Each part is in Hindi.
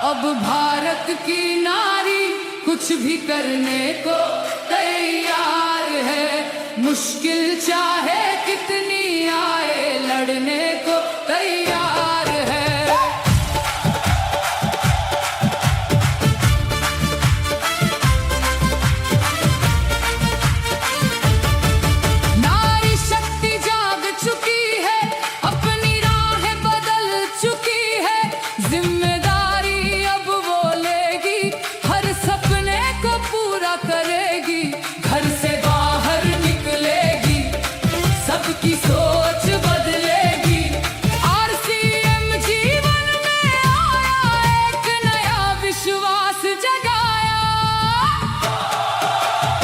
अब भारत की नारी कुछ भी करने को तैयार है। मुश्किल चाहे कितनी आए लड़ने को तैयार है। नारी शक्ति जाग चुकी है, अपनी राहें बदल चुकी है। जिम्मेदारी अब वो लेगी, हर सपने को पूरा करेगी। घर से बाहर निकलेगी, सबकी सोच बदलेगी। आरसीएम जीवन में आया, एक नया विश्वास जगाया।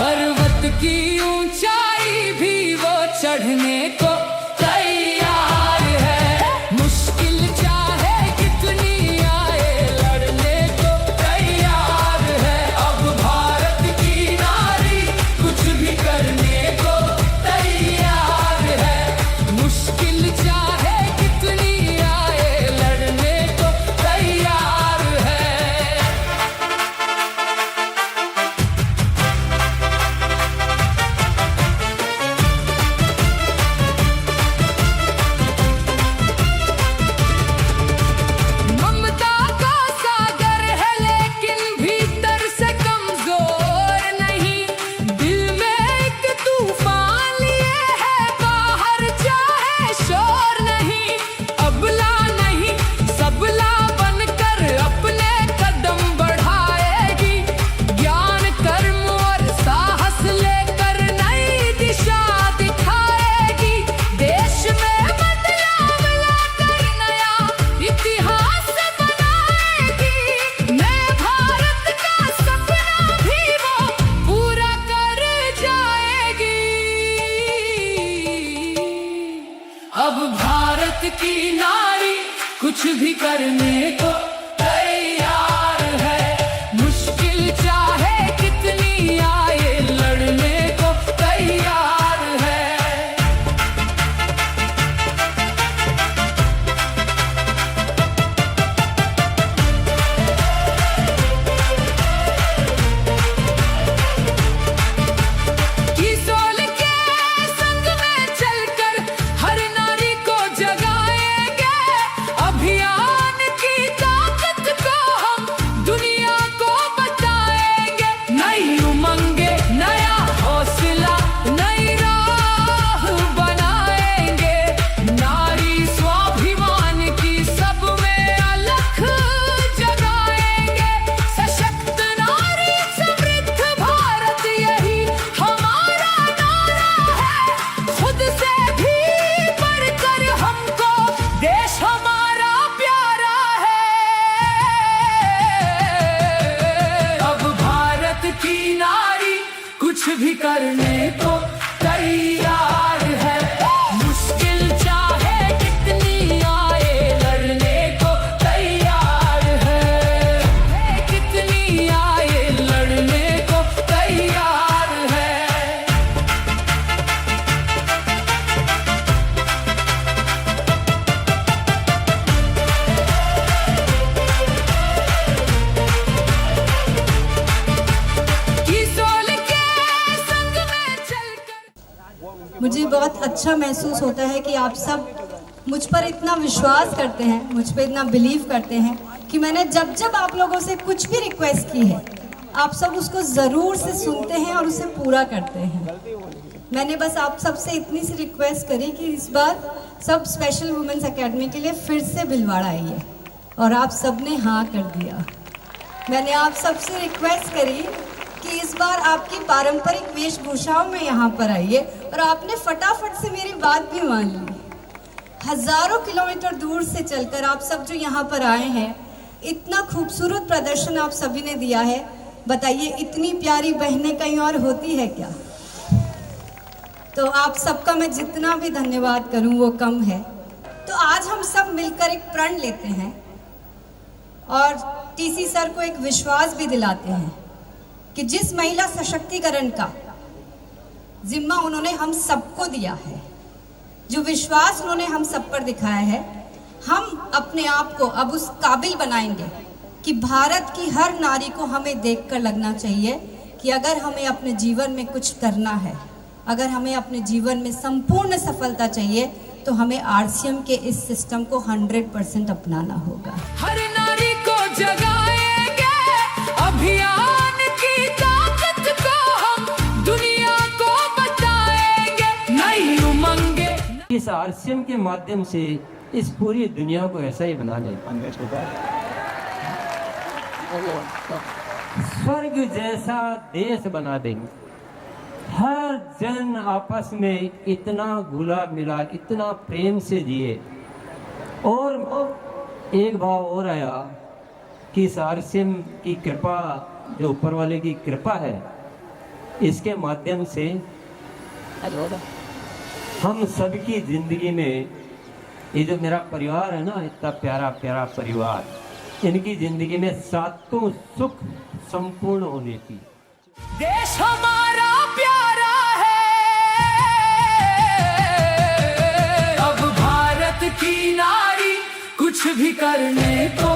पर्वत की ऊंचाई भी वो चढ़ने को तैयार है। मुश्किल चाहे कितनी आए लड़ने को तैयार है। अब भारत की नारी कुछ भी करने को तैयार है। मुश्किल चाहे कितनी आए लड़ने को तैयार है। ममता का सागर है लेकिन भीतर से कमजोर नहीं। दिल में एक तूफान लिए है, बाहर चाहे शोर नहीं। अबला नहीं सबला बनकर अपने कदम बढ़ाएगी। ज्ञान कर्म और साहस लेकर नई दिशा दिखाएगी। देश में बदलाव लाकर नया इतिहास बनाएगी। नए भारत का सपना भी वो पूरा कर जाएगी। अब भारत की नारी कुछ भी करने को तैयार है। मुश्किल चाहे कितनी आए लड़ने को तैयार है। किशोर के संग में चलकर हर नारी को जगाएंगे। अभियान की ताकत को हम दुनिया को बताएंगे। नई उमंगे नया हौसला नई राह बनाएंगे। नारी स्वाभिमान की सब में अलख जगाएंगे। सशक्त नारी समृद्ध भारत यही हमारा नारा है। खुद से भी बढ़कर हमको देश हमारा प्यारा है। अब भारत की नारी कुछ भी करने को तैयार है। मुश्किल चाहे कितनी आए लड़ने को तैयार है। कितनी आए लड़ने को तैयार है। किशोर के संग में चलकर मुझे बहुत अच्छा महसूस होता है कि आप सब मुझ पर इतना विश्वास करते हैं, मुझ पर इतना बिलीव करते हैं कि मैंने जब जब आप लोगों से कुछ भी रिक्वेस्ट की है, आप सब उसको ज़रूर से सुनते हैं और उसे पूरा करते हैं। मैंने बस आप सब से इतनी सी रिक्वेस्ट करी कि इस बार सब स्पेशल वुमेन्स एकेडमी के लिए फिर से भिलवाड़ा आइए, और आप सब ने हाँ कर दिया। मैंने आप सब से रिक्वेस्ट करी कि इस बार आपकी पारंपरिक वेशभूषाओं में यहाँ पर आइए, और आपने फटाफट से मेरी बात भी मान ली। हजारों किलोमीटर दूर से चलकर आप सब जो यहाँ पर आए हैं, इतना खूबसूरत प्रदर्शन आप सभी ने दिया है। बताइए, इतनी प्यारी बहनें कहीं और होती है क्या? तो आप सबका मैं जितना भी धन्यवाद करूं वो कम है। तो आज हम सब मिलकर एक प्रण लेते हैं और टीसी सर को एक विश्वास भी दिलाते हैं कि जिस महिला सशक्तिकरण का जिम्मा उन्होंने हम सबको दिया है, जो विश्वास उन्होंने हम सब पर दिखाया है, हम अपने आप को अब उस काबिल बनाएंगे कि भारत की हर नारी को हमें देखकर लगना चाहिए कि अगर हमें अपने जीवन में कुछ करना है, अगर हमें अपने जीवन में संपूर्ण सफलता चाहिए, तो हमें आरसीएम के इस सिस्टम को 100% अपनाना होगा। हर नारी को जगाएंगे, अभियान की ताकत को हम दुनिया को बताएंगे, नई उमंगे। इस आरसीएम के माध्यम से इस पूरी दुनिया को ऐसा ही बना ले, स्वर्ग जैसा देश बना देंगे। हर जन आपस में इतना घुला मिला, इतना प्रेम से जिए। और एक भाव और आया कि इस आरसीएम की कृपा, जो ऊपर वाले की कृपा है, इसके माध्यम से हम सबकी जिंदगी में, ये जो मेरा परिवार है ना, इतना प्यारा प्यारा परिवार, इनकी जिंदगी में सातों सुख संपूर्ण होने की। देश हमारा प्यारा है, अब भारत की नारी कुछ भी करने को